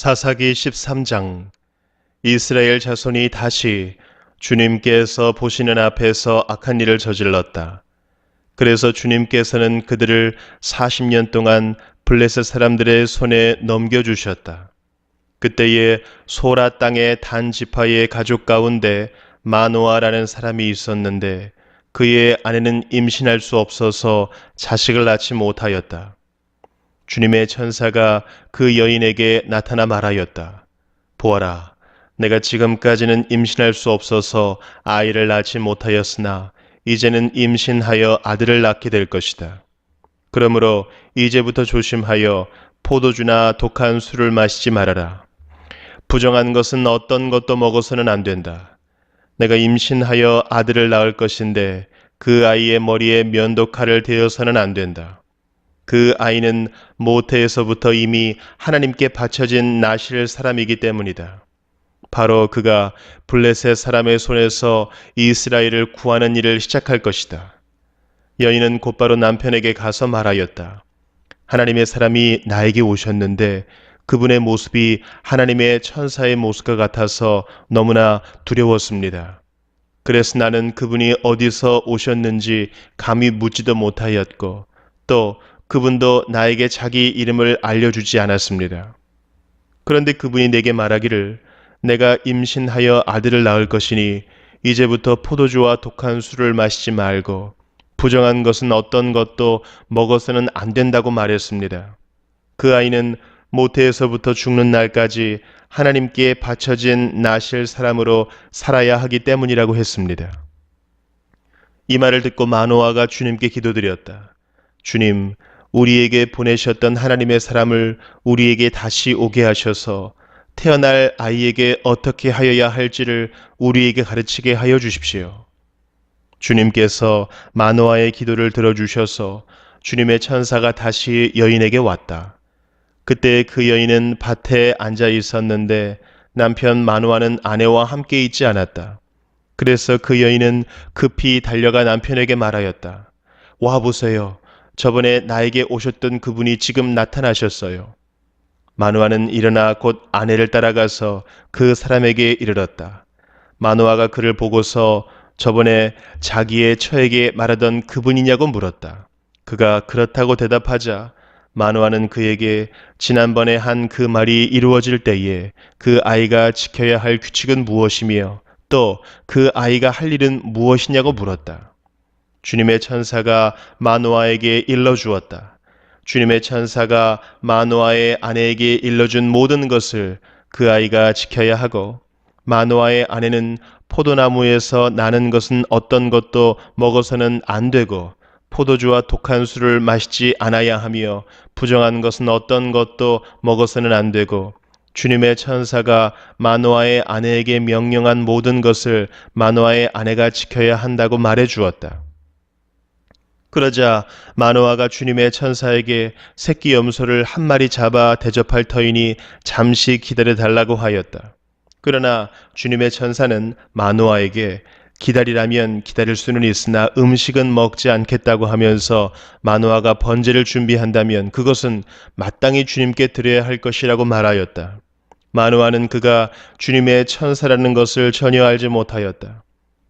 사사기 13장. 이스라엘 자손이 다시 주님께서 보시는 앞에서 악한 일을 저질렀다. 그래서 주님께서는 그들을 40년 동안 블레셋 사람들의 손에 넘겨주셨다. 그때에 소라 땅의 단 지파의 가족 가운데 마노아라는 사람이 있었는데 그의 아내는 임신할 수 없어서 자식을 낳지 못하였다. 주님의 천사가 그 여인에게 나타나 말하였다. 보아라, 내가 지금까지는 임신할 수 없어서 아이를 낳지 못하였으나 이제는 임신하여 아들을 낳게 될 것이다. 그러므로 이제부터 조심하여 포도주나 독한 술을 마시지 말아라. 부정한 것은 어떤 것도 먹어서는 안 된다. 내가 임신하여 아들을 낳을 것인데 그 아이의 머리에 면도칼을 대어서는 안 된다. 그 아이는 모태에서부터 이미 하나님께 바쳐진 나실 사람이기 때문이다. 바로 그가 블레셋 사람의 손에서 이스라엘을 구하는 일을 시작할 것이다. 여인은 곧바로 남편에게 가서 말하였다. 하나님의 사람이 나에게 오셨는데 그분의 모습이 하나님의 천사의 모습과 같아서 너무나 두려웠습니다. 그래서 나는 그분이 어디서 오셨는지 감히 묻지도 못하였고 또 그분도 나에게 자기 이름을 알려주지 않았습니다. 그런데 그분이 내게 말하기를 내가 임신하여 아들을 낳을 것이니 이제부터 포도주와 독한 술을 마시지 말고 부정한 것은 어떤 것도 먹어서는 안 된다고 말했습니다. 그 아이는 모태에서부터 죽는 날까지 하나님께 바쳐진 나실 사람으로 살아야 하기 때문이라고 했습니다. 이 말을 듣고 마노아가 주님께 기도드렸다. 주님, 우리에게 보내셨던 하나님의 사람을 우리에게 다시 오게 하셔서 태어날 아이에게 어떻게 하여야 할지를 우리에게 가르치게 하여 주십시오. 주님께서 마노아의 기도를 들어주셔서 주님의 천사가 다시 여인에게 왔다. 그때 그 여인은 밭에 앉아 있었는데 남편 마노아는 아내와 함께 있지 않았다. 그래서 그 여인은 급히 달려가 남편에게 말하였다. 와 보세요. 저번에 나에게 오셨던 그분이 지금 나타나셨어요. 마노아는 일어나 곧 아내를 따라가서 그 사람에게 이르렀다. 마노아가 그를 보고서 저번에 자기의 처에게 말하던 그분이냐고 물었다. 그가 그렇다고 대답하자 마노아는 그에게 지난번에 한 그 말이 이루어질 때에 그 아이가 지켜야 할 규칙은 무엇이며 또 그 아이가 할 일은 무엇이냐고 물었다. 주님의 천사가 마노아에게 일러주었다. 주님의 천사가 마노아의 아내에게 일러준 모든 것을 그 아이가 지켜야 하고 마노아의 아내는 포도나무에서 나는 것은 어떤 것도 먹어서는 안 되고 포도주와 독한 술을 마시지 않아야 하며 부정한 것은 어떤 것도 먹어서는 안 되고 주님의 천사가 마노아의 아내에게 명령한 모든 것을 마노아의 아내가 지켜야 한다고 말해 주었다. 그러자 마노아가 주님의 천사에게 새끼 염소를 한 마리 잡아 대접할 터이니 잠시 기다려 달라고 하였다. 그러나 주님의 천사는 마노아에게 기다리라면 기다릴 수는 있으나 음식은 먹지 않겠다고 하면서 마노아가 번제를 준비한다면 그것은 마땅히 주님께 드려야 할 것이라고 말하였다. 마노아는 그가 주님의 천사라는 것을 전혀 알지 못하였다.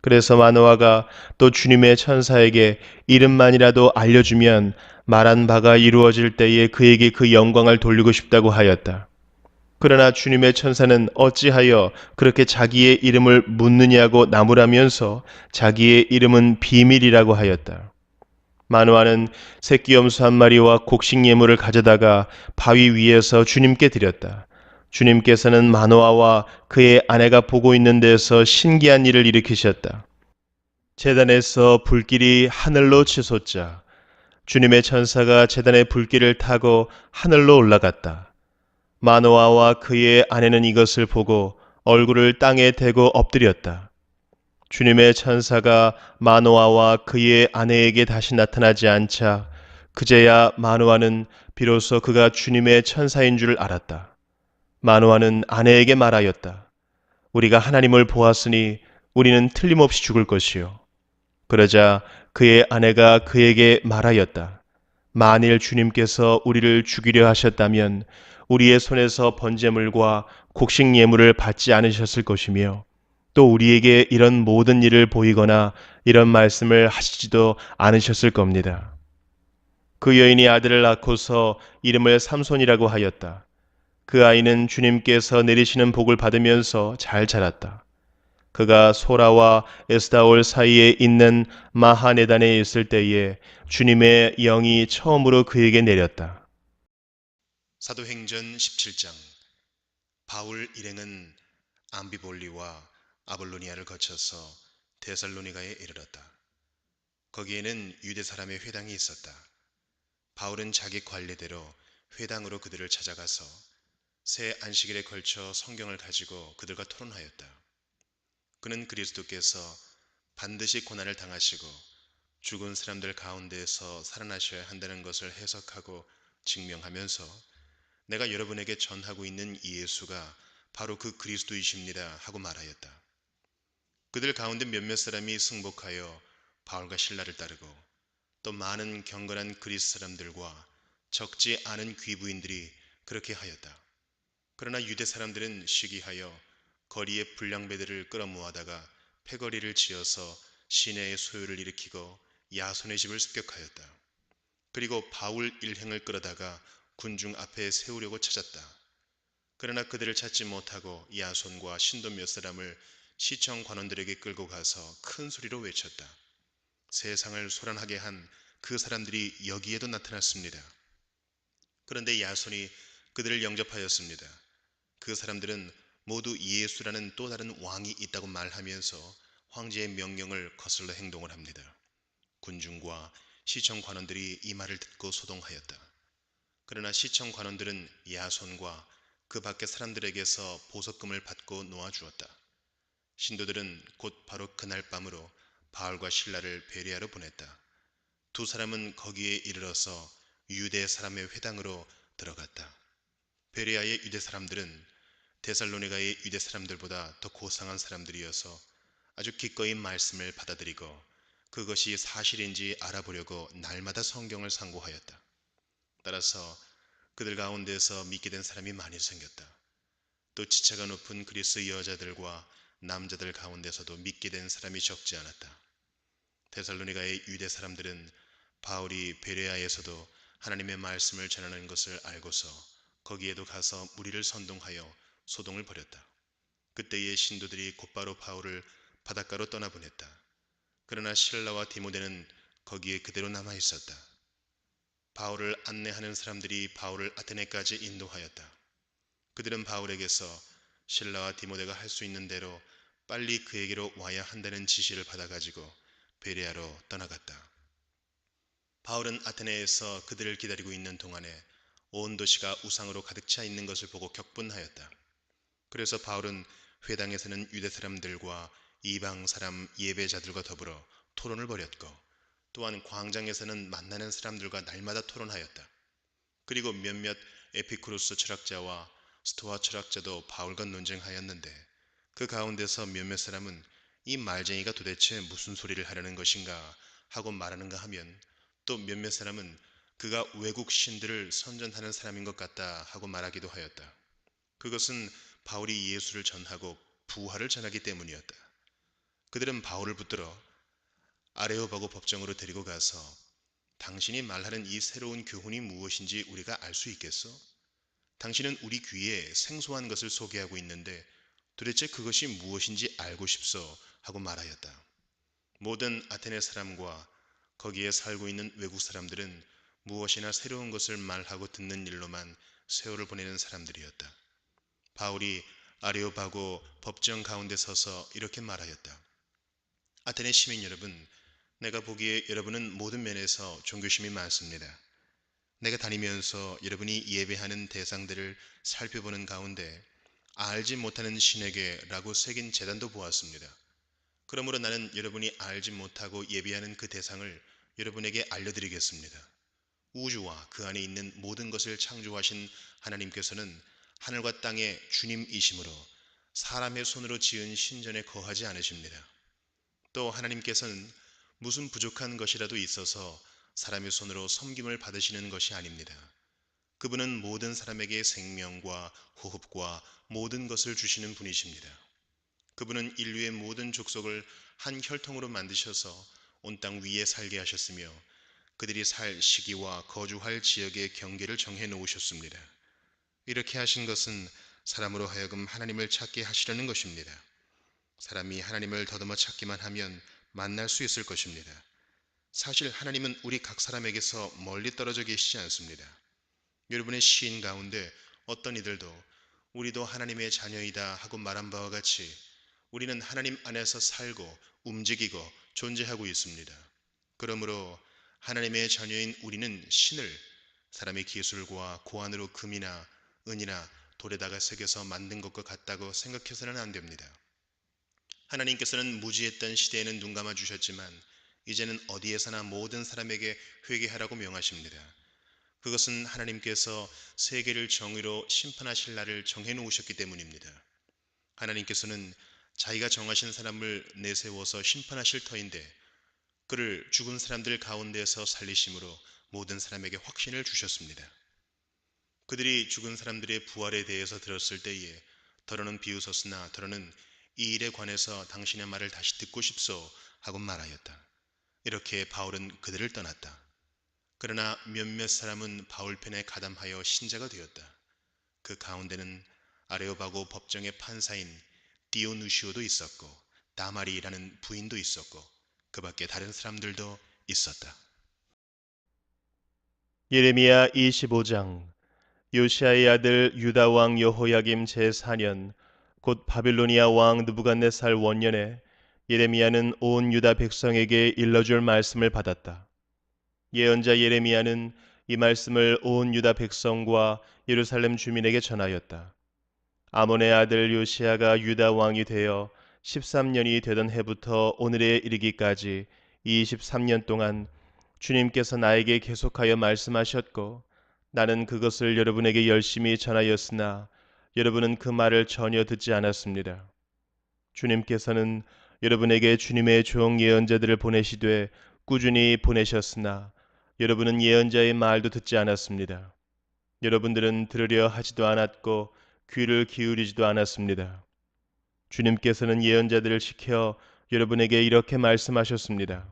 그래서 마노아가 또 주님의 천사에게 이름만이라도 알려주면 말한 바가 이루어질 때에 그에게 그 영광을 돌리고 싶다고 하였다. 그러나 주님의 천사는 어찌하여 그렇게 자기의 이름을 묻느냐고 나무라면서 자기의 이름은 비밀이라고 하였다. 마노아는 새끼 염소 한 마리와 곡식 예물을 가져다가 바위 위에서 주님께 드렸다. 주님께서는 마노아와 그의 아내가 보고 있는 데서 신기한 일을 일으키셨다. 제단에서 불길이 하늘로 치솟자 주님의 천사가 제단의 불길을 타고 하늘로 올라갔다. 마노아와 그의 아내는 이것을 보고 얼굴을 땅에 대고 엎드렸다. 주님의 천사가 마노아와 그의 아내에게 다시 나타나지 않자 그제야 마노아는 비로소 그가 주님의 천사인 줄 알았다. 마노아는 아내에게 말하였다. 우리가 하나님을 보았으니 우리는 틀림없이 죽을 것이요. 그러자 그의 아내가 그에게 말하였다. 만일 주님께서 우리를 죽이려 하셨다면 우리의 손에서 번제물과 곡식 예물을 받지 않으셨을 것이며 또 우리에게 이런 모든 일을 보이거나 이런 말씀을 하시지도 않으셨을 겁니다. 그 여인이 아들을 낳고서 이름을 삼손이라고 하였다. 그 아이는 주님께서 내리시는 복을 받으면서 잘 자랐다. 그가 소라와 에스다올 사이에 있는 마하네단에 있을 때에 주님의 영이 처음으로 그에게 내렸다. 사도행전 17장. 바울 일행은 암비볼리와 아볼로니아를 거쳐서 데살로니가에 이르렀다. 거기에는 유대 사람의 회당이 있었다. 바울은 자기 관례대로 회당으로 그들을 찾아가서 새 안식일에 걸쳐 성경을 가지고 그들과 토론하였다. 그는 그리스도께서 반드시 고난을 당하시고 죽은 사람들 가운데에서 살아나셔야 한다는 것을 해석하고 증명하면서 내가 여러분에게 전하고 있는 이 예수가 바로 그 그리스도이십니다 하고 말하였다. 그들 가운데 몇몇 사람이 승복하여 바울과 신라를 따르고 또 많은 경건한 그리스 사람들과 적지 않은 귀부인들이 그렇게 하였다. 그러나 유대 사람들은 시기하여 거리에 불량배들을 끌어모아다가 패거리를 지어서 시내의 소요를 일으키고 야손의 집을 습격하였다. 그리고 바울 일행을 끌어다가 군중 앞에 세우려고 찾았다. 그러나 그들을 찾지 못하고 야손과 신도 몇 사람을 시청 관원들에게 끌고 가서 큰 소리로 외쳤다. 세상을 소란하게 한 그 사람들이 여기에도 나타났습니다. 그런데 야손이 그들을 영접하였습니다. 그 사람들은 모두 예수라는 또 다른 왕이 있다고 말하면서 황제의 명령을 거슬러 행동을 합니다. 군중과 시청 관원들이 이 말을 듣고 소동하였다. 그러나 시청 관원들은 야손과 그 밖의 사람들에게서 보석금을 받고 놓아주었다. 신도들은 곧 바로 그날 밤으로 바울과 신라를 베레아로 보냈다. 두 사람은 거기에 이르러서 유대 사람의 회당으로 들어갔다. 베레아의 유대 사람들은 데살로니가의 유대 사람들보다 더 고상한 사람들이어서 아주 기꺼이 말씀을 받아들이고 그것이 사실인지 알아보려고 날마다 성경을 상고하였다. 따라서 그들 가운데서 믿게 된 사람이 많이 생겼다. 또 지체가 높은 그리스 여자들과 남자들 가운데서도 믿게 된 사람이 적지 않았다. 데살로니가의 유대 사람들은 바울이 베레아에서도 하나님의 말씀을 전하는 것을 알고서 거기에도 가서 무리를 선동하여 소동을 벌였다. 그때의 신도들이 곧바로 바울을 바닷가로 떠나보냈다. 그러나 실라와 디모데는 거기에 그대로 남아 있었다. 바울을 안내하는 사람들이 바울을 아테네까지 인도하였다. 그들은 바울에게서 실라와 디모데가 할 수 있는 대로 빨리 그에게로 와야 한다는 지시를 받아가지고 베레아로 떠나갔다. 바울은 아테네에서 그들을 기다리고 있는 동안에 온 도시가 우상으로 가득 차 있는 것을 보고 격분하였다. 그래서 바울은 회당에서는 유대 사람들과 이방 사람 예배자들과 더불어 토론을 벌였고 또한 광장에서는 만나는 사람들과 날마다 토론하였다. 그리고 몇몇 에피쿠로스 철학자와 스토아 철학자도 바울과 논쟁하였는데 그 가운데서 몇몇 사람은 이 말쟁이가 도대체 무슨 소리를 하려는 것인가 하고 말하는가 하면 또 몇몇 사람은 그가 외국 신들을 선전하는 사람인 것 같다 하고 말하기도 하였다. 그것은 바울이 예수를 전하고 부활을 전하기 때문이었다. 그들은 바울을 붙들어 아레오바고 법정으로 데리고 가서 당신이 말하는 이 새로운 교훈이 무엇인지 우리가 알 수 있겠소? 당신은 우리 귀에 생소한 것을 소개하고 있는데 도대체 그것이 무엇인지 알고 싶소 하고 말하였다. 모든 아테네 사람과 거기에 살고 있는 외국 사람들은 무엇이나 새로운 것을 말하고 듣는 일로만 세월을 보내는 사람들이었다. 바울이 아레오바고 법정 가운데 서서 이렇게 말하였다. 아테네 시민 여러분, 내가 보기에 여러분은 모든 면에서 종교심이 많습니다. 내가 다니면서 여러분이 예배하는 대상들을 살펴보는 가운데 알지 못하는 신에게 라고 새긴 제단도 보았습니다. 그러므로 나는 여러분이 알지 못하고 예배하는 그 대상을 여러분에게 알려드리겠습니다. 우주와 그 안에 있는 모든 것을 창조하신 하나님께서는 하늘과 땅의 주님이시므로 사람의 손으로 지은 신전에 거하지 않으십니다. 또 하나님께서는 무슨 부족한 것이라도 있어서 사람의 손으로 섬김을 받으시는 것이 아닙니다. 그분은 모든 사람에게 생명과 호흡과 모든 것을 주시는 분이십니다. 그분은 인류의 모든 족속을 한 혈통으로 만드셔서 온 땅 위에 살게 하셨으며 그들이 살 시기와 거주할 지역의 경계를 정해 놓으셨습니다. 이렇게 하신 것은 사람으로 하여금 하나님을 찾게 하시려는 것입니다. 사람이 하나님을 더듬어 찾기만 하면 만날 수 있을 것입니다. 사실 하나님은 우리 각 사람에게서 멀리 떨어져 계시지 않습니다. 여러분의 시인 가운데 어떤 이들도 우리도 하나님의 자녀이다 하고 말한 바와 같이 우리는 하나님 안에서 살고 움직이고 존재하고 있습니다. 그러므로 하나님의 자녀인 우리는 신을 사람의 기술과 고안으로 금이나 은이나 돌에다가 새겨서 만든 것과 같다고 생각해서는 안 됩니다. 하나님께서는 무지했던 시대에는 눈 감아 주셨지만 이제는 어디에서나 모든 사람에게 회개하라고 명하십니다. 그것은 하나님께서 세계를 정의로 심판하실 날을 정해 놓으셨기 때문입니다. 하나님께서는 자기가 정하신 사람을 내세워서 심판하실 터인데 그를 죽은 사람들 가운데서 살리심으로 모든 사람에게 확신을 주셨습니다. 그들이 죽은 사람들의 부활에 대해서 들었을 때에 더러는 비웃었으나 더러는 이 일에 관해서 당신의 말을 다시 듣고 싶소 하고 말하였다. 이렇게 바울은 그들을 떠났다. 그러나 몇몇 사람은 바울 편에 가담하여 신자가 되었다. 그 가운데는 아레오바고 법정의 판사인 디오누시오도 있었고 다마리라는 부인도 있었고 그 밖에 다른 사람들도 있었다. 예레미야 25장. 요시아의 아들 유다 왕 여호야김 제4년 곧 바빌로니아 왕 느부갓네살 원년에 예레미야는 온 유다 백성에게 일러줄 말씀을 받았다. 예언자 예레미야는 이 말씀을 온 유다 백성과 예루살렘 주민에게 전하였다. 아몬의 아들 요시아가 유다 왕이 되어 13년이 되던 해부터 오늘에 이르기까지 23년 동안 주님께서 나에게 계속하여 말씀하셨고 나는 그것을 여러분에게 열심히 전하였으나 여러분은 그 말을 전혀 듣지 않았습니다. 주님께서는 여러분에게 주님의 종 예언자들을 보내시되 꾸준히 보내셨으나 여러분은 예언자의 말도 듣지 않았습니다. 여러분들은 들으려 하지도 않았고 귀를 기울이지도 않았습니다. 주님께서는 예언자들을 시켜 여러분에게 이렇게 말씀하셨습니다.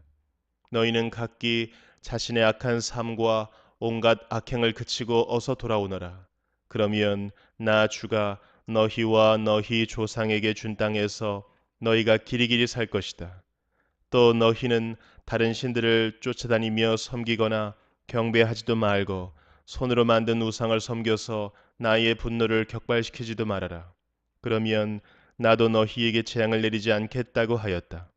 너희는 각기 자신의 악한 삶과 온갖 악행을 그치고 어서 돌아오너라. 그러면 나 주가 너희와 너희 조상에게 준 땅에서 너희가 길이길이 살 것이다. 또 너희는 다른 신들을 쫓아다니며 섬기거나 경배하지도 말고 손으로 만든 우상을 섬겨서 나의 분노를 격발시키지도 말아라. 그러면 나도 너희에게 재앙을 내리지 않겠다고 하였다.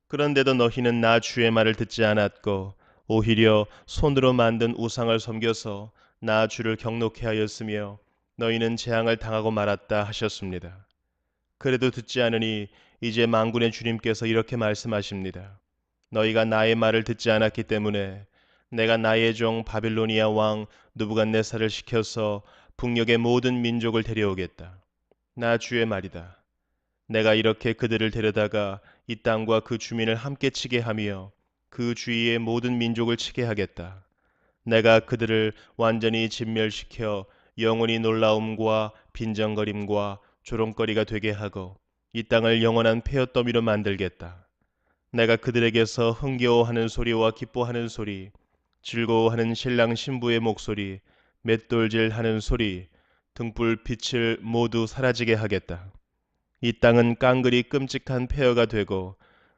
그런데도 너희는 나 주의 말을 듣지 않았고 오히려 손으로 만든 우상을 섬겨서 나 주를 경노케 하였으며 너희는 재앙을 당하고 말았다 하셨습니다. 그래도 듣지 않으니 이제 만군의 주님께서 이렇게 말씀하십니다. 너희가 나의 말을 듣지 않았기 때문에 내가 나의 종 바빌로니아 왕 느부갓네살을 시켜서 북녘의 모든 민족을 데려오겠다. 나 주의 말이다. 내가 이렇게 그들을 데려다가 이 땅과 그 주민을 함께 치게 하며 그 주위의 모든 민족을 치게 하겠다. 내가 그들을 완전히 진멸시켜 영원히 놀라움과 빈정거림과 조롱거리가 되게 하고 이 땅을 영원한 폐허더미로 만들겠다. 내가 그들에게서 흥겨워하는 소리와 기뻐하는 소리, 즐거워하는 신랑 신부의 목소리, 맷돌질하는 소리, 등불 빛을 모두 사라지게 하겠다. 이 땅은 깡그리 끔찍한 폐허가 되고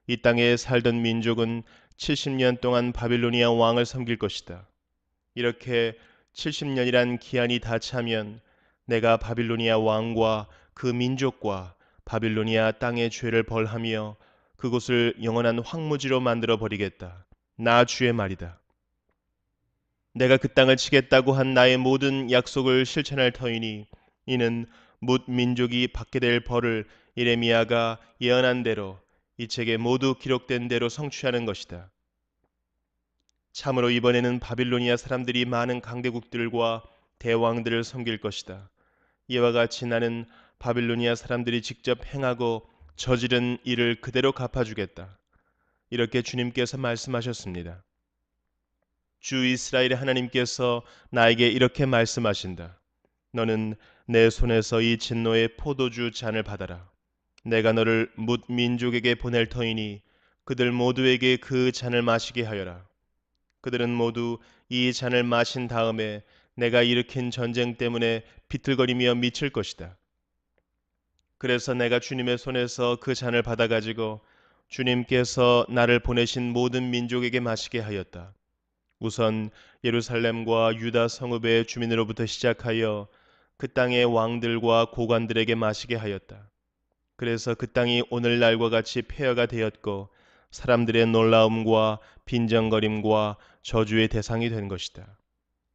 이 땅에 살던 민족은 70년 동안 바빌로니아 왕을 섬길 것이다. 이렇게 70년이란 기한이 다 차면 내가 바빌로니아 왕과 그 민족과 바빌로니아 땅의 죄를 벌하며 그곳을 영원한 황무지로 만들어 버리겠다. 나 주의 말이다. 내가 그 땅을 치겠다고 한 나의 모든 약속을 실천할 터이니 이는 뭇 민족이 받게 될 벌을 예레미야가 예언한 대로 이 책에 모두 기록된 대로 성취하는 것이다. 참으로 이번에는 바빌로니아 사람들이 많은 강대국들과 대왕들을 섬길 것이다. 이와 같이 나는 바빌로니아 사람들이 직접 행하고 저지른 일을 그대로 갚아주겠다. 이렇게 주님께서 말씀하셨습니다. 주 이스라엘의 하나님께서 나에게 이렇게 말씀하신다. 너는 내 손에서 이 진노의 포도주 잔을 받아라. 내가 너를 뭇 민족에게 보낼 터이니 그들 모두에게 그 잔을 마시게 하여라. 그들은 모두 이 잔을 마신 다음에 내가 일으킨 전쟁 때문에 비틀거리며 미칠 것이다. 그래서 내가 주님의 손에서 그 잔을 받아가지고 주님께서 나를 보내신 모든 민족에게 마시게 하였다. 우선 예루살렘과 유다 성읍의 주민으로부터 시작하여 그 땅의 왕들과 고관들에게 마시게 하였다. 그래서 그 땅이 오늘날과 같이 폐허가 되었고 사람들의 놀라움과 빈정거림과 저주의 대상이 된 것이다.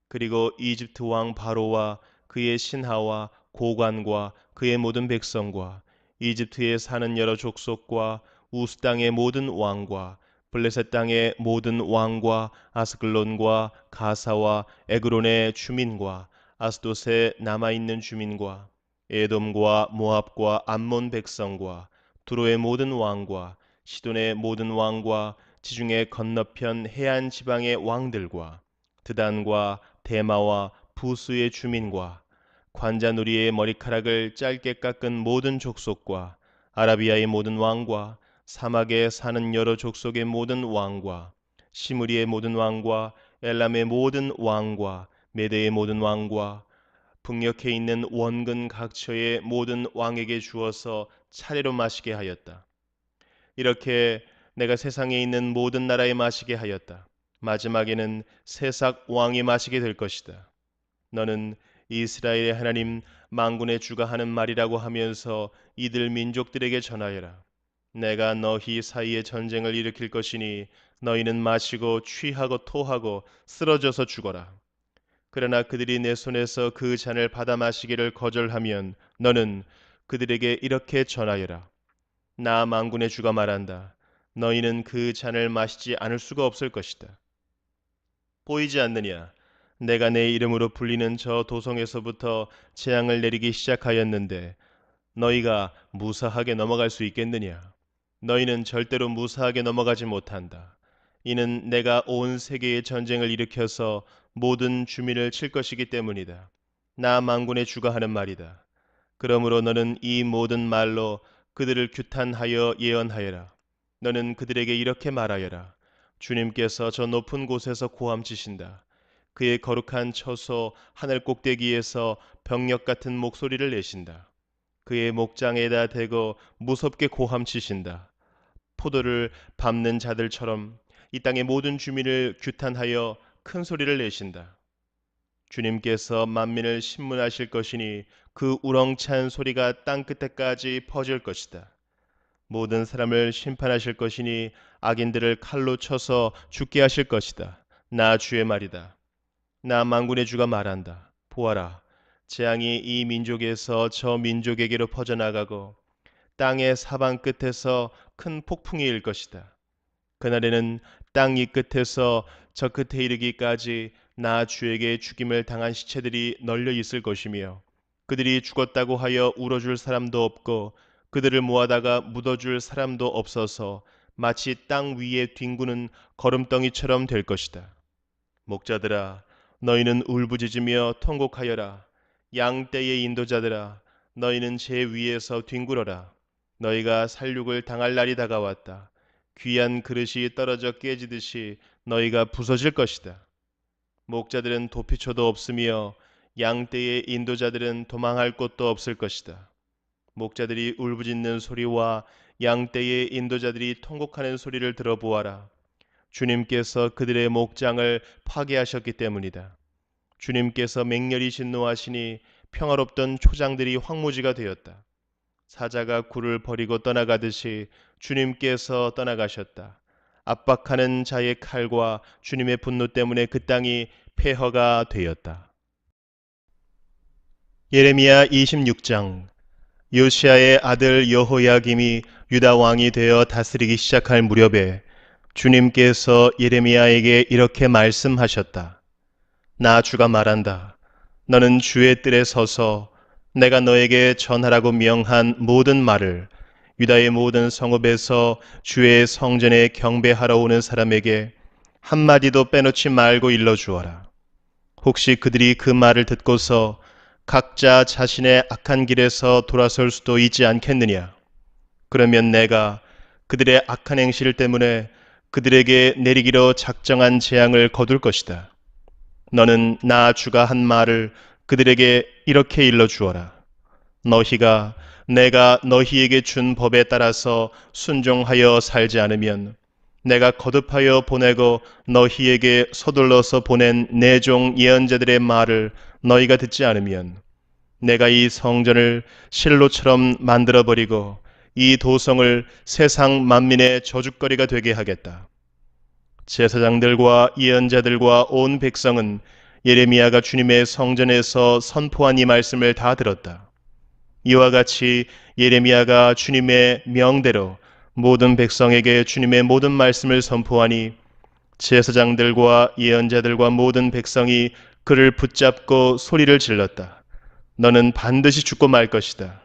그리고 이집트 왕 바로와 그의 신하와 고관과 그의 모든 백성과 이집트에 사는 여러 족속과 우스 땅의 모든 왕과 블레셋 땅의 모든 왕과 아스글론과 가사와 에그론의 주민과 아스돗에 남아있는 주민과 에돔과 모압과 암몬 백성과 두로의 모든 왕과 시돈의 모든 왕과 지중해 건너편 해안 지방의 왕들과 드단과 대마와 부수의 주민과 관자놀이의 머리카락을 짧게 깎은 모든 족속과 아라비아의 모든 왕과 사막에 사는 여러 족속의 모든 왕과 시므리의 모든 왕과 엘람의 모든 왕과 메대의 모든 왕과 북녘에 있는 원근 각처의 모든 왕에게 주어서 차례로 마시게 하였다. 이렇게 내가 세상에 있는 모든 나라에 마시게 하였다. 마지막에는 세삭 왕이 마시게 될 것이다. 너는 이스라엘의 하나님 만군의 주가 하는 말이라고 하면서 이들 민족들에게 전하여라. 내가 너희 사이에 전쟁을 일으킬 것이니 너희는 마시고 취하고 토하고 쓰러져서 죽어라. 그러나 그들이 내 손에서 그 잔을 받아 마시기를 거절하면 너는 그들에게 이렇게 전하여라. 나 만군의 주가 말한다. 너희는 그 잔을 마시지 않을 수가 없을 것이다. 보이지 않느냐? 내가 내 이름으로 불리는 저 도성에서부터 재앙을 내리기 시작하였는데 너희가 무사하게 넘어갈 수 있겠느냐? 너희는 절대로 무사하게 넘어가지 못한다. 이는 내가 온 세계에 전쟁을 일으켜서 모든 주민을 칠 것이기 때문이다. 나 만군의 주가 하는 말이다. 그러므로 너는 이 모든 말로 그들을 규탄하여 예언하여라. 너는 그들에게 이렇게 말하여라. 주님께서 저 높은 곳에서 고함치신다. 그의 거룩한 처소 하늘 꼭대기에서 병력 같은 목소리를 내신다. 그의 목장에다 대고 무섭게 고함치신다. 포도를 밟는 자들처럼 이 땅의 모든 주민을 규탄하여 큰 소리를 내신다. 주님께서 만민을 신문하실 것이니 그 우렁찬 소리가 땅 끝에까지 퍼질 것이다. 모든 사람을 심판하실 것이니 악인들을 칼로 쳐서 죽게 하실 것이다. 나 주의 말이다. 나 만군의 주가 말한다. 보아라, 재앙이 이 민족에서 저 민족에게로 퍼져나가고 땅의 사방 끝에서 큰 폭풍이 일 것이다. 그날에는 땅 이 끝에서 저 끝에 이르기까지 나 주에게 죽임을 당한 시체들이 널려 있을 것이며 그들이 죽었다고 하여 울어줄 사람도 없고 그들을 모아다가 묻어줄 사람도 없어서 마치 땅 위에 뒹구는 거름덩이처럼 될 것이다. 목자들아, 너희는 울부짖으며 통곡하여라. 양떼의 인도자들아, 너희는 제 위에서 뒹굴어라. 너희가 살육을 당할 날이 다가왔다. 귀한 그릇이 떨어져 깨지듯이 너희가 부서질 것이다. 목자들은 도피처도 없으며 양떼의 인도자들은 도망할 곳도 없을 것이다. 목자들이 울부짖는 소리와 양떼의 인도자들이 통곡하는 소리를 들어보아라. 주님께서 그들의 목장을 파괴하셨기 때문이다. 주님께서 맹렬히 진노하시니 평화롭던 초장들이 황무지가 되었다. 사자가 굴을 버리고 떠나가듯이 주님께서 떠나가셨다. 압박하는 자의 칼과 주님의 분노 때문에 그 땅이 폐허가 되었다. 예레미야 26장. 요시야의 아들 여호야김이 유다 왕이 되어 다스리기 시작할 무렵에 주님께서 예레미야에게 이렇게 말씀하셨다. 나 주가 말한다. 너는 주의 뜰에 서서 내가 너에게 전하라고 명한 모든 말을 유다의 모든 성읍에서 주의 성전에 경배하러 오는 사람에게 한마디도 빼놓지 말고 일러주어라. 혹시 그들이 그 말을 듣고서 각자 자신의 악한 길에서 돌아설 수도 있지 않겠느냐? 그러면 내가 그들의 악한 행실 때문에 그들에게 내리기로 작정한 재앙을 거둘 것이다. 너는 나 주가 한 말을 그들에게 이렇게 일러주어라. 너희가 내가 너희에게 준 법에 따라서 순종하여 살지 않으면 내가 거듭하여 보내고 너희에게 서둘러서 보낸 내 종 예언자들의 말을 너희가 듣지 않으면 내가 이 성전을 실로처럼 만들어버리고 이 도성을 세상 만민의 저주거리가 되게 하겠다. 제사장들과 예언자들과 온 백성은 예레미야가 주님의 성전에서 선포한 이 말씀을 다 들었다. 이와 같이 예레미야가 주님의 명대로 모든 백성에게 주님의 모든 말씀을 선포하니 제사장들과 예언자들과 모든 백성이 그를 붙잡고 소리를 질렀다. 너는 반드시 죽고 말 것이다.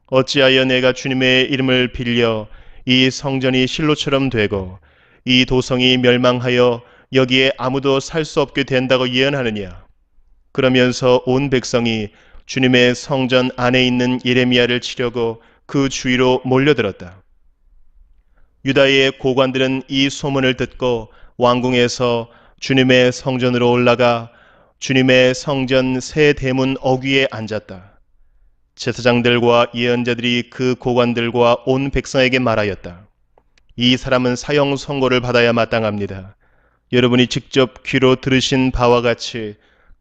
어찌하여 내가 주님의 이름을 빌려 이 성전이 실로처럼 되고 이 도성이 멸망하여 여기에 아무도 살 수 없게 된다고 예언하느냐? 그러면서 온 백성이 주님의 성전 안에 있는 예레미야를 치려고 그 주위로 몰려들었다. 유다의 고관들은 이 소문을 듣고 왕궁에서 주님의 성전으로 올라가 주님의 성전 새 대문 어귀에 앉았다. 제사장들과 예언자들이 그 고관들과 온 백성에게 말하였다. 이 사람은 사형 선고를 받아야 마땅합니다. 여러분이 직접 귀로 들으신 바와 같이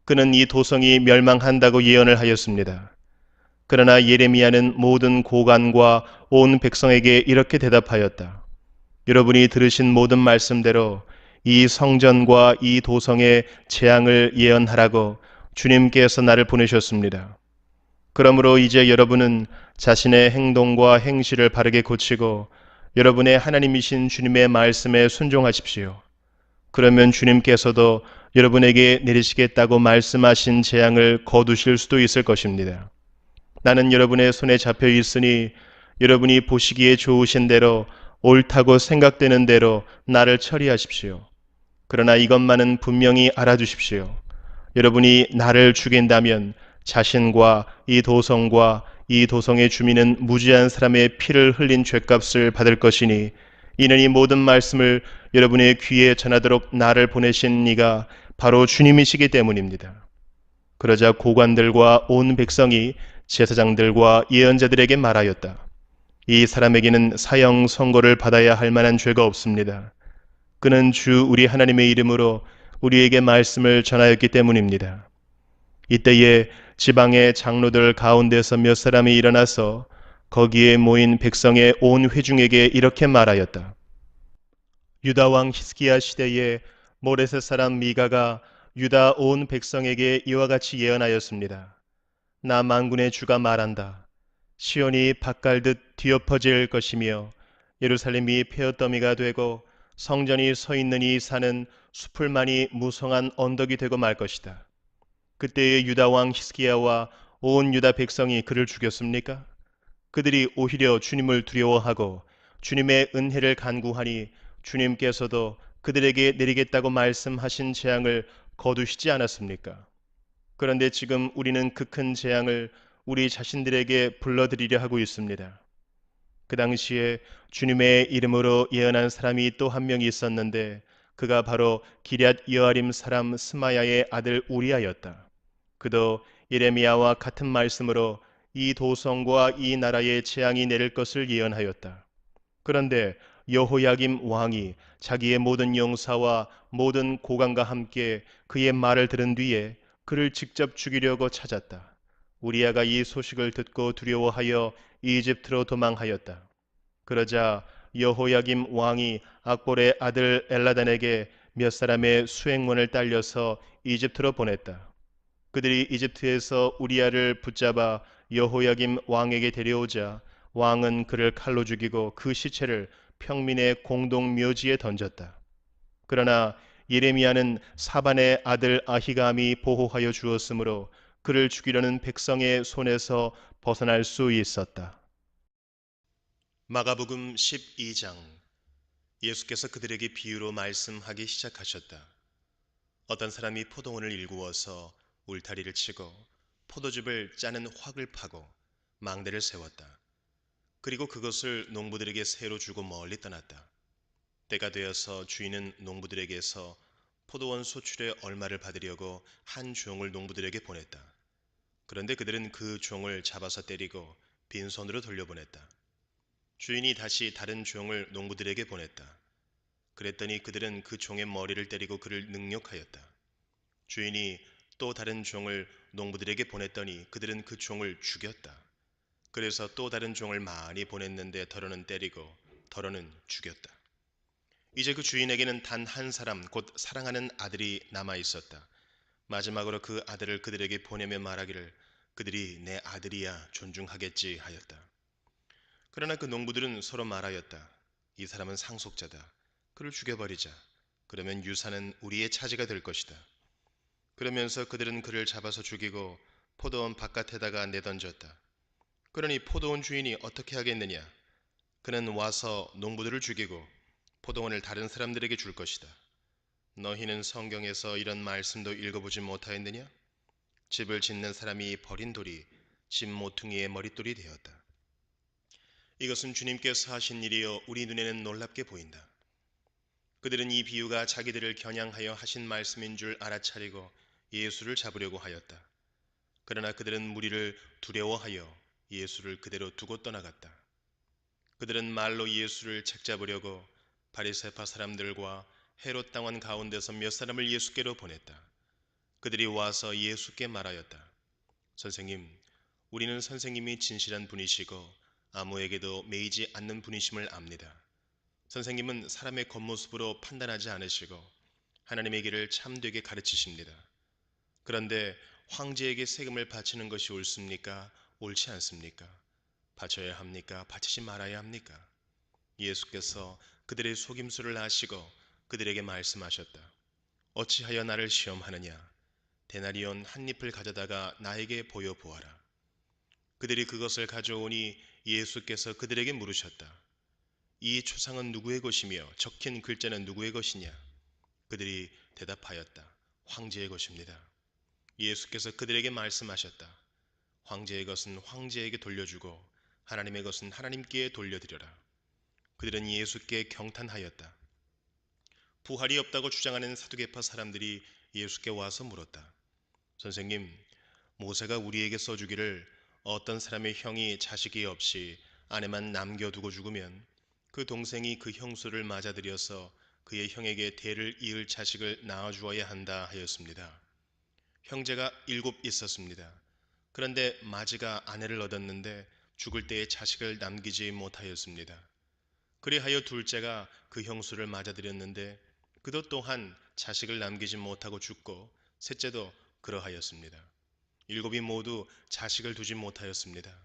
그는 이 도성이 멸망한다고 예언을 하였습니다. 그러나 예레미야는 모든 고관과 온 백성에게 이렇게 대답하였다. 여러분이 들으신 모든 말씀대로 이 성전과 이 도성의 재앙을 예언하라고 주님께서 나를 보내셨습니다. 그러므로 이제 여러분은 자신의 행동과 행실을 바르게 고치고 여러분의 하나님이신 주님의 말씀에 순종하십시오. 그러면 주님께서도 여러분에게 내리시겠다고 말씀하신 재앙을 거두실 수도 있을 것입니다. 나는 여러분의 손에 잡혀 있으니 여러분이 보시기에 좋으신 대로 옳다고 생각되는 대로 나를 처리하십시오. 그러나 이것만은 분명히 알아두십시오. 여러분이 나를 죽인다면 자신과 이 도성과 이 도성의 주민은 무지한 사람의 피를 흘린 죗값을 받을 것이니 이는 이 모든 말씀을 여러분의 귀에 전하도록 나를 보내신 이가 바로 주님이시기 때문입니다. 그러자 고관들과 온 백성이 제사장들과 예언자들에게 말하였다. 이 사람에게는 사형 선고를 받아야 할 만한 죄가 없습니다. 그는 주 우리 하나님의 이름으로 우리에게 말씀을 전하였기 때문입니다. 이때에 지방의 장로들 가운데서 몇 사람이 일어나서 거기에 모인 백성의 온 회중에게 이렇게 말하였다. 유다 왕 히스기야 시대에 모레셋 사람 미가가 유다 온 백성에게 이와 같이 예언하였습니다. 나 만군의 주가 말한다. 시온이 밭갈듯 뒤엎어질 것이며 예루살렘이 폐허더미가 되고 성전이 서 있는 이 산은 수풀만이 무성한 언덕이 되고 말 것이다. 그때의 유다 왕 히스기야와 온 유다 백성이 그를 죽였습니까? 그들이 오히려 주님을 두려워하고 주님의 은혜를 간구하니 주님께서도 그들에게 내리겠다고 말씀하신 재앙을 거두시지 않았습니까? 그런데 지금 우리는 그 큰 재앙을 우리 자신들에게 불러들이려 하고 있습니다. 그 당시에 주님의 이름으로 예언한 사람이 또 한 명이 있었는데 그가 바로 기럇 여아림 사람 스마야의 아들 우리아였다. 그도 예레미야와 같은 말씀으로 이 도성과 이 나라에 재앙이 내릴 것을 예언하였다. 그런데 여호야김 왕이 자기의 모든 용사와 모든 고관과 함께 그의 말을 들은 뒤에 그를 직접 죽이려고 찾았다. 우리아가 이 소식을 듣고 두려워하여 이집트로 도망하였다. 그러자 여호야김 왕이 악볼의 아들 엘라단에게 몇 사람의 수행원을 딸려서 이집트로 보냈다. 그들이 이집트에서 우리아를 붙잡아 여호야김 왕에게 데려오자 왕은 그를 칼로 죽이고 그 시체를 평민의 공동 묘지에 던졌다. 그러나 예레미야는 사반의 아들 아히감이 보호하여 주었으므로 그를 죽이려는 백성의 손에서 벗어날 수 있었다. 마가복음 12장. 예수께서 그들에게 비유로 말씀하기 시작하셨다. 어떤 사람이 포도원을 일구어서 울타리를 치고 포도즙을 짜는 확을 파고 망대를 세웠다. 그리고 그것을 농부들에게 새로 주고 멀리 떠났다. 때가 되어서 주인은 농부들에게서 포도원 소출의 얼마를 받으려고 한 종을 농부들에게 보냈다. 그런데 그들은 그 종을 잡아서 때리고 빈손으로 돌려보냈다. 주인이 다시 다른 종을 농부들에게 보냈다. 그랬더니 그들은 그 종의 머리를 때리고 그를 능욕하였다. 주인이 또 다른 종을 농부들에게 보냈더니 그들은 그 종을 죽였다. 그래서 또 다른 종을 많이 보냈는데 더러는 때리고 더러는 죽였다. 이제 그 주인에게는 단 한 사람, 곧 사랑하는 아들이 남아 있었다. 마지막으로 그 아들을 그들에게 보내며 말하기를 그들이 내 아들이야 존중하겠지 하였다. 그러나 그 농부들은 서로 말하였다. 이 사람은 상속자다. 그를 죽여버리자. 그러면 유산은 우리의 차지가 될 것이다. 그러면서 그들은 그를 잡아서 죽이고 포도원 바깥에다가 내던졌다. 그러니 포도원 주인이 어떻게 하겠느냐? 그는 와서 농부들을 죽이고 포도원을 다른 사람들에게 줄 것이다. 너희는 성경에서 이런 말씀도 읽어보지 못하였느냐? 집을 짓는 사람이 버린 돌이 집 모퉁이의 머릿돌이 되었다. 이것은 주님께서 하신 일이요 우리 눈에는 놀랍게 보인다. 그들은 이 비유가 자기들을 겨냥하여 하신 말씀인 줄 알아차리고 예수를 잡으려고 하였다. 그러나 그들은 무리를 두려워하여 예수를 그대로 두고 떠나갔다. 그들은 말로 예수를 책잡으려고 바리새파 사람들과 헤롯 당원 가운데서 몇 사람을 예수께로 보냈다. 그들이 와서 예수께 말하였다. 선생님, 우리는 선생님이 진실한 분이시고 아무에게도 매이지 않는 분이심을 압니다. 선생님은 사람의 겉모습으로 판단하지 않으시고 하나님의 길을 참되게 가르치십니다. 그런데 황제에게 세금을 바치는 것이 옳습니까? 옳지 않습니까? 바쳐야 합니까? 바치지 말아야 합니까? 예수께서 그들의 속임수를 아시고 그들에게 말씀하셨다. 어찌하여 나를 시험하느냐? 데나리온 한 잎을 가져다가 나에게 보여보아라. 그들이 그것을 가져오니 예수께서 그들에게 물으셨다. 이 초상은 누구의 것이며 적힌 글자는 누구의 것이냐? 그들이 대답하였다. 황제의 것입니다. 예수께서 그들에게 말씀하셨다. 황제의 것은 황제에게 돌려주고 하나님의 것은 하나님께 돌려드려라. 그들은 예수께 경탄하였다. 부활이 없다고 주장하는 사두개파 사람들이 예수께 와서 물었다. 선생님, 모세가 우리에게 써주기를 어떤 사람의 형이 자식이 없이 아내만 남겨두고 죽으면 그 동생이 그 형수를 맞아들여서 그의 형에게 대를 이을 자식을 낳아주어야 한다 하였습니다. 형제가 7 있었습니다. 그런데 마지가 아내를 얻었는데 죽을 때에 자식을 남기지 못하였습니다. 그리하여 둘째가 그 형수를 맞아들였는데 그도 또한 자식을 남기지 못하고 죽고 셋째도 그러하였습니다. 7이 모두 자식을 두지 못하였습니다.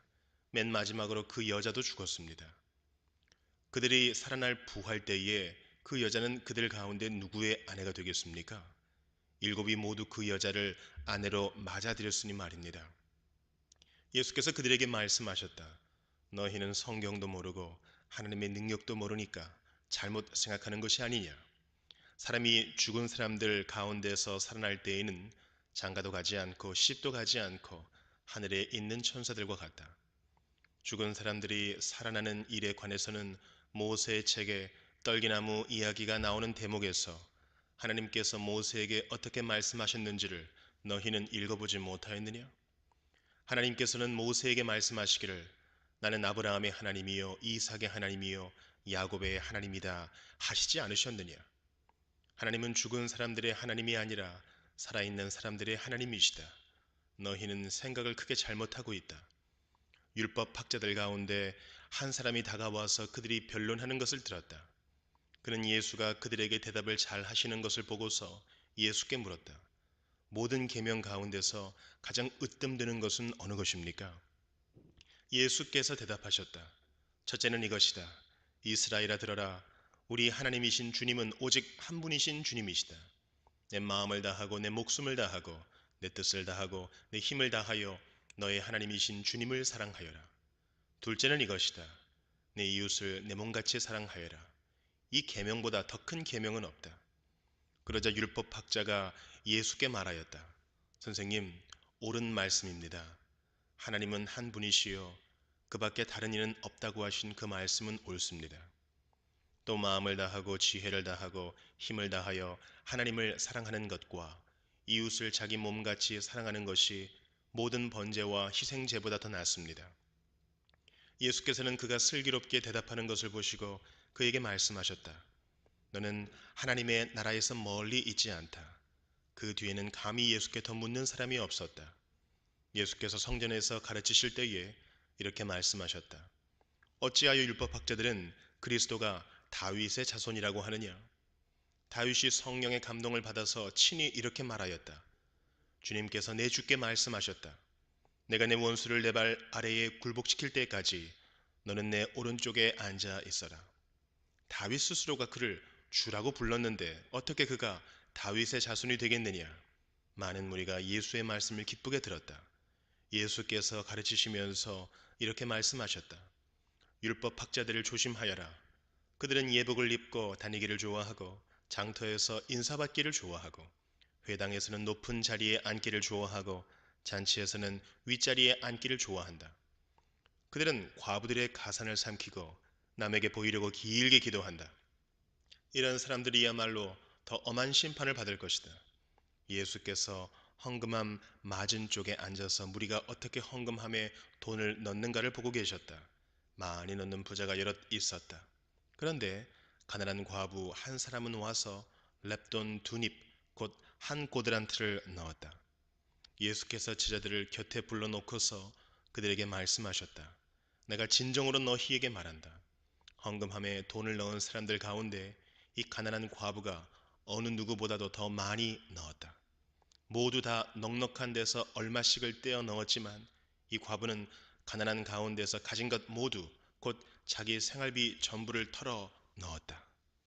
맨 마지막으로 그 여자도 죽었습니다. 그들이 살아날 부활 때에 그 여자는 그들 가운데 누구의 아내가 되겠습니까? 7이 모두 그 여자를 아내로 맞아들였으니 말입니다. 예수께서 그들에게 말씀하셨다. 너희는 성경도 모르고 하나님의 능력도 모르니까 잘못 생각하는 것이 아니냐. 사람이 죽은 사람들 가운데서 살아날 때에는 장가도 가지 않고 시집도 가지 않고 하늘에 있는 천사들과 같다. 죽은 사람들이 살아나는 일에 관해서는 모세의 책에 떨기나무 이야기가 나오는 대목에서 하나님께서 모세에게 어떻게 말씀하셨는지를 너희는 읽어보지 못하였느냐? 하나님께서는 모세에게 말씀하시기를 나는 아브라함의 하나님이요 이삭의 하나님이요 야곱의 하나님이다 하시지 않으셨느냐? 하나님은 죽은 사람들의 하나님이 아니라 살아있는 사람들의 하나님이시다. 너희는 생각을 크게 잘못하고 있다. 율법 학자들 가운데 한 사람이 다가와서 그들이 변론하는 것을 들었다. 그는 예수가 그들에게 대답을 잘 하시는 것을 보고서 예수께 물었다. 모든 계명 가운데서 가장 으뜸되는 것은 어느 것입니까? 예수께서 대답하셨다. 첫째는 이것이다. 이스라엘아 들어라. 우리 하나님이신 주님은 오직 한 분이신 주님이시다. 내 마음을 다하고 내 목숨을 다하고 내 뜻을 다하고 내 힘을 다하여 너의 하나님이신 주님을 사랑하여라. 둘째는 이것이다. 내 이웃을 내 몸같이 사랑하여라. 이 계명보다 더 큰 계명은 없다. 그러자 율법학자가 예수께 말하였다. 선생님, 옳은 말씀입니다. 하나님은 한 분이시요 그 밖에 다른 이는 없다고 하신 그 말씀은 옳습니다. 또 마음을 다하고 지혜를 다하고 힘을 다하여 하나님을 사랑하는 것과 이웃을 자기 몸같이 사랑하는 것이 모든 번제와 희생제보다 더 낫습니다. 예수께서는 그가 슬기롭게 대답하는 것을 보시고 그에게 말씀하셨다. 너는 하나님의 나라에서 멀리 있지 않다. 그 뒤에는 감히 예수께 더 묻는 사람이 없었다. 예수께서 성전에서 가르치실 때에 이렇게 말씀하셨다. 어찌하여 율법학자들은 그리스도가 다윗의 자손이라고 하느냐? 다윗이 성령의 감동을 받아서 친히 이렇게 말하였다. 주님께서 내 주께 말씀하셨다. 내가 내 원수를 내 발 아래에 굴복시킬 때까지 너는 내 오른쪽에 앉아 있어라. 다윗 스스로가 그를 주라고 불렀는데 어떻게 그가 다윗의 자손이 되겠느냐? 많은 무리가 예수의 말씀을 기쁘게 들었다. 예수께서 가르치시면서 이렇게 말씀하셨다. 율법 학자들을 조심하여라. 그들은 예복을 입고 다니기를 좋아하고 장터에서 인사받기를 좋아하고 회당에서는 높은 자리에 앉기를 좋아하고 잔치에서는 윗자리에 앉기를 좋아한다. 그들은 과부들의 가산을 삼키고 남에게 보이려고 길게 기도한다. 이런 사람들이야말로 더 엄한 심판을 받을 것이다. 예수께서 헌금함 맞은 쪽에 앉아서 무리가 어떻게 헌금함에 돈을 넣는가를 보고 계셨다. 많이 넣는 부자가 여럿 있었다. 그런데 가난한 과부 한 사람은 와서 렙돈 2닙 곧 한 고드란트를 넣었다. 예수께서 제자들을 곁에 불러놓고서 그들에게 말씀하셨다. 내가 진정으로 너희에게 말한다. 헌금함에 돈을 넣은 사람들 가운데 이 가난한 과부가 어느 누구보다도 더 많이 넣었다. 모두 다 넉넉한 데서 얼마씩을 떼어 넣었지만 이 과부는 가난한 가운데서 가진 것 모두 곧 자기 생활비 전부를 털어 넣었다.